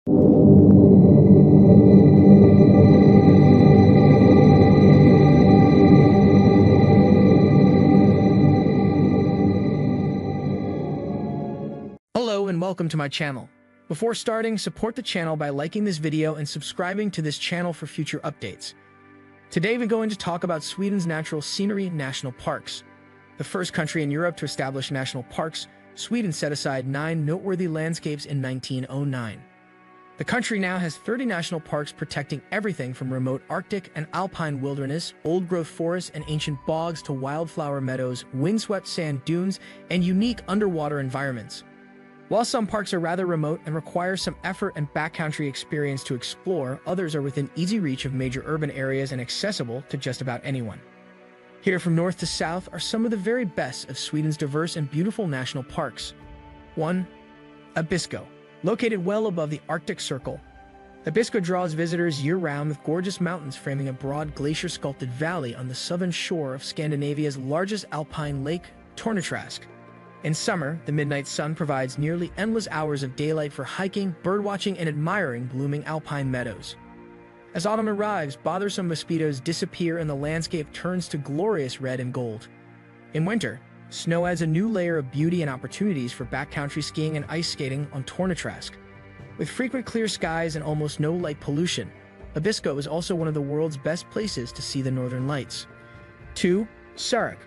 Hello and welcome to my channel. Before starting, support the channel by liking this video and subscribing to this channel for future updates. Today we're going to talk about Sweden's natural scenery and national parks. The first country in Europe to establish national parks, Sweden set aside 9 noteworthy landscapes in 1909. The country now has 30 national parks protecting everything from remote Arctic and alpine wilderness, old-growth forests and ancient bogs to wildflower meadows, windswept sand dunes, and unique underwater environments. While some parks are rather remote and require some effort and backcountry experience to explore, others are within easy reach of major urban areas and accessible to just about anyone. Here from north to south are some of the very best of Sweden's diverse and beautiful national parks. 1. Abisko. Located well above the Arctic Circle, Abisko draws visitors year-round with gorgeous mountains framing a broad glacier-sculpted valley on the southern shore of Scandinavia's largest alpine lake, Torneträsk. In summer, the midnight sun provides nearly endless hours of daylight for hiking, birdwatching, and admiring blooming alpine meadows. As autumn arrives, bothersome mosquitoes disappear and the landscape turns to glorious red and gold. In winter, snow adds a new layer of beauty and opportunities for backcountry skiing and ice skating on Torneträsk. With frequent clear skies and almost no light pollution, Abisko is also one of the world's best places to see the northern lights. 2. Sarek.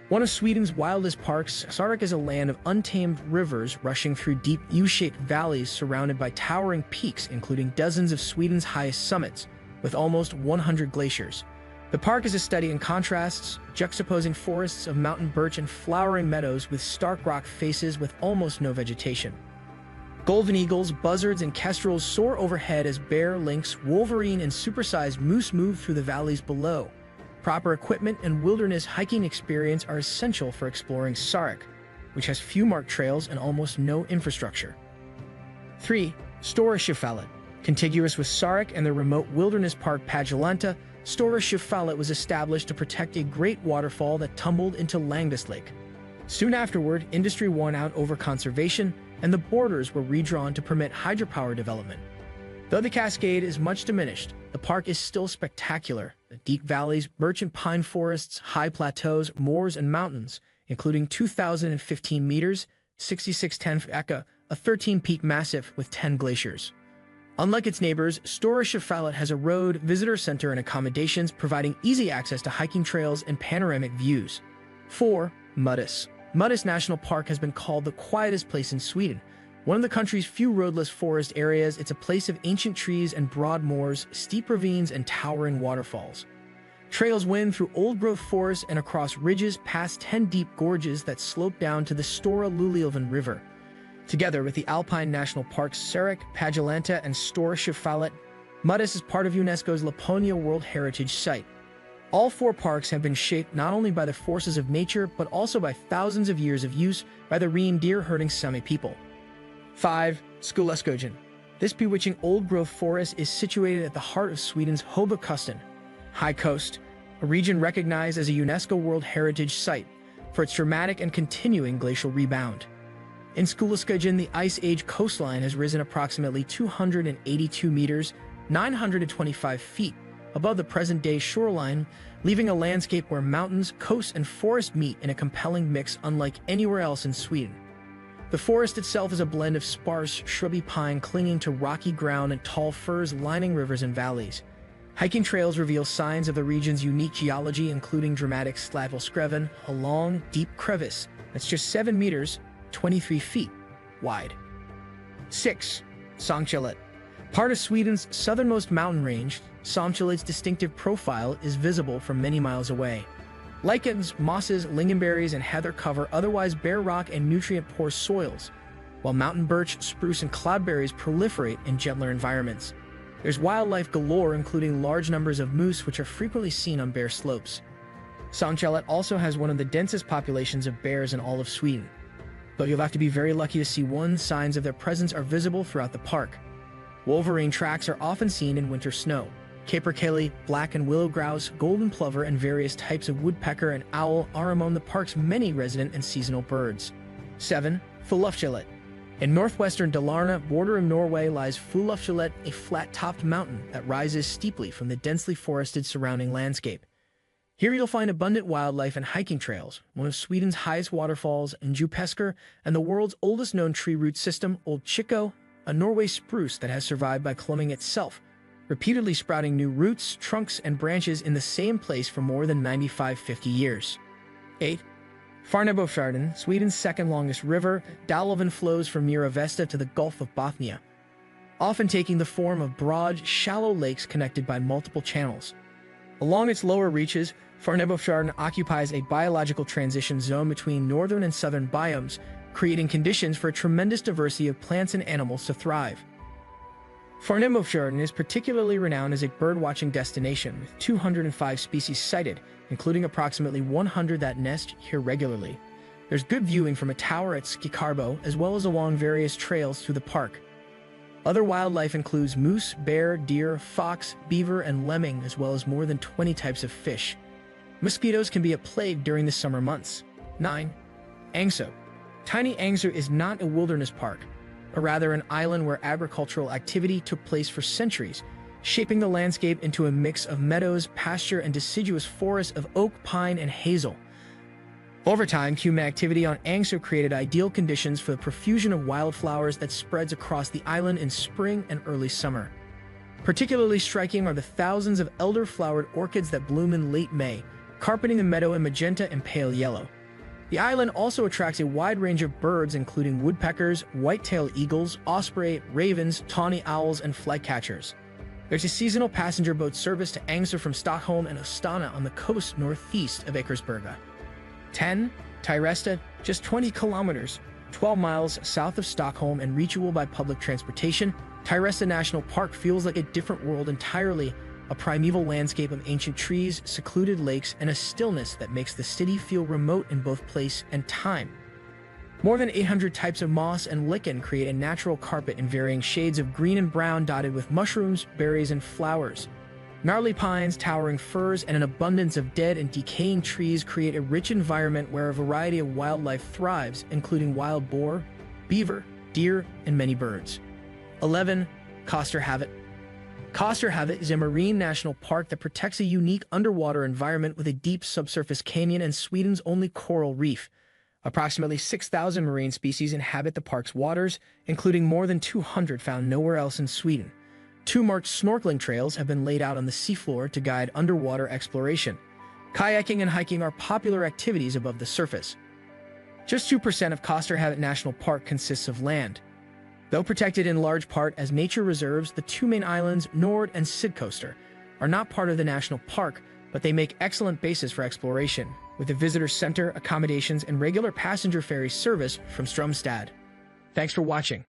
One of Sweden's wildest parks, Sarek is a land of untamed rivers rushing through deep U-shaped valleys surrounded by towering peaks including dozens of Sweden's highest summits, with almost 100 glaciers. The park is a study in contrasts, juxtaposing forests of mountain birch and flowering meadows with stark rock faces with almost no vegetation. Golden eagles, buzzards, and kestrels soar overhead as bear, lynx, wolverine, and supersized moose move through the valleys below. Proper equipment and wilderness hiking experience are essential for exploring Sarek, which has few marked trails and almost no infrastructure. 3. Stora Sjöfallet. Contiguous with Sarek and the remote wilderness park Padjelanta, Stora Sjöfallet was established to protect a great waterfall that tumbled into Langdis Lake. Soon afterward, industry won out over conservation, and the borders were redrawn to permit hydropower development. Though the cascade is much diminished, the park is still spectacular. The deep valleys, birch and pine forests, high plateaus, moors, and mountains, including 2,015 meters, 6,610 Eka, a 13-peak massif with 10 glaciers. Unlike its neighbors, Stora Sjöfallet has a road, visitor center, and accommodations, providing easy access to hiking trails and panoramic views. 4. Mudis. Mudis National Park has been called the quietest place in Sweden. One of the country's few roadless forest areas, it's a place of ancient trees and broad moors, steep ravines, and towering waterfalls. Trails wind through old-growth forests and across ridges past 10 deep gorges that slope down to the Stora Luleälven River. Together with the Alpine National Parks Sarek, Padjelanta, and Stora Sjöfallet, Mudis is part of UNESCO's Laponia World Heritage Site. All 4 parks have been shaped not only by the forces of nature, but also by thousands of years of use by the reindeer-herding Sami people. 5. Skullaskogen. This bewitching old-growth forest is situated at the heart of Sweden's Hobokusten, High Coast, a region recognized as a UNESCO World Heritage Site for its dramatic and continuing glacial rebound. In Skullaskogen, the Ice Age coastline has risen approximately 282 meters, 925 feet, above the present-day shoreline, leaving a landscape where mountains, coasts, and forest meet in a compelling mix unlike anywhere else in Sweden. The forest itself is a blend of sparse, shrubby pine clinging to rocky ground and tall firs lining rivers and valleys. Hiking trails reveal signs of the region's unique geology, including dramatic Slavälvsgrävan, a long, deep crevice that's just 7 meters, 23 feet, wide. 6. Sångfjället. Part of Sweden's southernmost mountain range, Sångfjället's distinctive profile is visible from many miles away. Lichens, mosses, lingonberries, and heather cover otherwise bare rock and nutrient-poor soils, while mountain birch, spruce, and cloudberries proliferate in gentler environments. There's wildlife galore, including large numbers of moose, which are frequently seen on bare slopes. Sångfjället also has one of the densest populations of bears in all of Sweden, though you'll have to be very lucky to see one. Signs of their presence are visible throughout the park. Wolverine tracks are often seen in winter snow. Capercaillie, black and willow grouse, golden plover, and various types of woodpecker and owl are among the park's many resident and seasonal birds. 7. Friluftsfjället. In northwestern Dalarna, bordering Norway, lies Fullofjellet, a flat-topped mountain that rises steeply from the densely forested surrounding landscape. Here you'll find abundant wildlife and hiking trails, one of Sweden's highest waterfalls, Djupeskar, and the world's oldest known tree root system, Old Chico, a Norway spruce that has survived by climbing itself, repeatedly sprouting new roots, trunks, and branches in the same place for more than 50 years. 8. Farnebofjärden, Sweden's second longest river, Dalälven flows from Miravesta to the Gulf of Bothnia, often taking the form of broad, shallow lakes connected by multiple channels. Along its lower reaches, Farnebofjärden occupies a biological transition zone between northern and southern biomes, creating conditions for a tremendous diversity of plants and animals to thrive. Farnebofjärden is particularly renowned as a bird-watching destination, with 205 species sighted, including approximately 100 that nest here regularly. There's good viewing from a tower at Skikarbo, as well as along various trails through the park. Other wildlife includes moose, bear, deer, fox, beaver, and lemming, as well as more than 20 types of fish. Mosquitoes can be a plague during the summer months. 9. Ängsö. Tiny Ängsö is not a wilderness park, but rather an island where agricultural activity took place for centuries, shaping the landscape into a mix of meadows, pasture, and deciduous forests of oak, pine, and hazel. Over time, human activity on Ängsö created ideal conditions for the profusion of wildflowers that spreads across the island in spring and early summer. Particularly striking are the thousands of elder-flowered orchids that bloom in late May, carpeting the meadow in magenta and pale yellow. The island also attracts a wide range of birds including woodpeckers, white-tailed eagles, osprey, ravens, tawny owls, and flycatchers. There's a seasonal passenger boat service to Ängsö from Stockholm and Ostana on the coast northeast of Akersberga. 10. Tyresta, just 20 kilometers, 12 miles south of Stockholm and reachable by public transportation, Tyresta National Park feels like a different world entirely, a primeval landscape of ancient trees, secluded lakes, and a stillness that makes the city feel remote in both place and time. More than 800 types of moss and lichen create a natural carpet in varying shades of green and brown dotted with mushrooms, berries, and flowers. Gnarly pines, towering firs, and an abundance of dead and decaying trees create a rich environment where a variety of wildlife thrives, including wild boar, beaver, deer, and many birds. 11. Kosterhavet. Kosterhavet is a marine national park that protects a unique underwater environment with a deep subsurface canyon and Sweden's only coral reef. Approximately 6,000 marine species inhabit the park's waters, including more than 200 found nowhere else in Sweden. 2 marked snorkeling trails have been laid out on the seafloor to guide underwater exploration. Kayaking and hiking are popular activities above the surface. Just 2% of Kosterhavet National Park consists of land. Though protected in large part as nature reserves, the 2 main islands, Nord and Sydcoaster, are not part of the national park, but they make excellent bases for exploration, with a visitor center, accommodations, and regular passenger ferry service from Strömstad. Thanks for watching.